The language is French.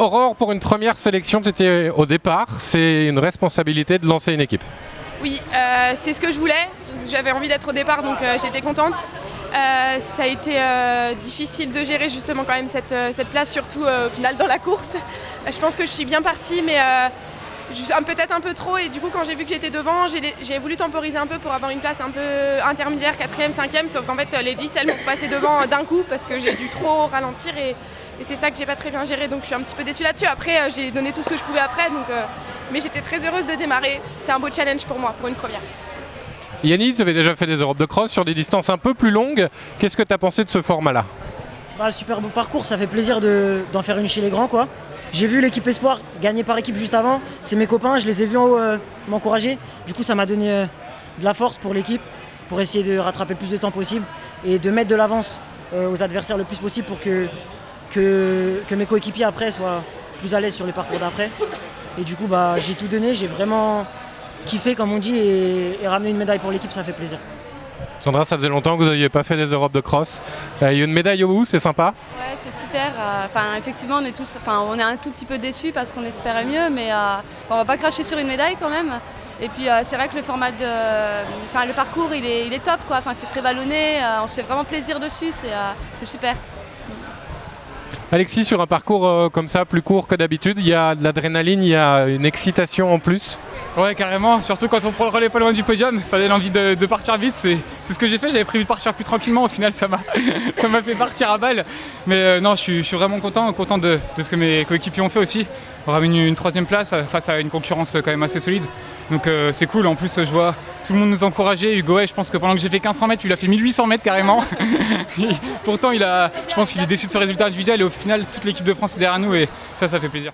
Aurore, pour une première sélection, tu étais au départ. C'est une responsabilité de lancer une équipe. Oui, c'est ce que je voulais. J'avais envie d'être au départ, donc j'étais contente. Ça a été difficile de gérer justement quand même cette place, surtout au final dans la course. Je pense que je suis bien partie, mais peut-être un peu trop. Et du coup, quand j'ai vu que j'étais devant, j'ai voulu temporiser un peu pour avoir une place un peu intermédiaire, 4e, 5e. Sauf qu'en fait, les 10, elles m'ont passé devant d'un coup parce que j'ai dû trop ralentir. Et c'est ça que j'ai pas très bien géré, donc je suis un petit peu déçue là-dessus. Après, j'ai donné tout ce que je pouvais après, mais j'étais très heureuse de démarrer. C'était un beau challenge pour moi, pour une première. Yannick, tu avais déjà fait des Europes de cross sur des distances un peu plus longues. Qu'est-ce que tu as pensé de ce format-là? Super beau parcours, ça fait plaisir d'en faire une chez les grands, quoi. J'ai vu l'équipe Espoir gagner par équipe juste avant. C'est mes copains, je les ai vus en haut m'encourager. Du coup, ça m'a donné de la force pour l'équipe, pour essayer de rattraper le plus de temps possible et de mettre de l'avance aux adversaires le plus possible pour que mes coéquipiers après soient plus à l'aise sur les parcours d'après. Et du coup, j'ai tout donné, j'ai vraiment kiffé comme on dit et ramener une médaille pour l'équipe, ça fait plaisir. Sandra, ça faisait longtemps que vous n'aviez pas fait des Europes de cross. Il y a une médaille au bout, c'est sympa? Ouais, c'est super. Effectivement, on est un tout petit peu déçus parce qu'on espérait mieux, mais on va pas cracher sur une médaille quand même. Et puis c'est vrai que le format le parcours, il est top, quoi. C'est très vallonné, on se fait vraiment plaisir dessus, c'est super. Alexis, sur un parcours comme ça, plus court que d'habitude, il y a de l'adrénaline, il y a une excitation en plus. Ouais, carrément, surtout quand on prend le relais pas loin du podium, ça donne envie de partir vite. C'est ce que j'ai fait, j'avais prévu de partir plus tranquillement, au final ça m'a fait partir à balle. Mais non, je suis vraiment content de ce que mes coéquipiers ont fait aussi. On ramène une 3e place face à une concurrence quand même assez solide. Donc c'est cool, en plus je vois tout le monde nous encourager. Hugo, je pense que pendant que j'ai fait 1500 mètres, il a fait 1800 mètres carrément. Pourtant, je pense qu'il est déçu de ce résultat individuel et au final, toute l'équipe de France est derrière nous et ça fait plaisir.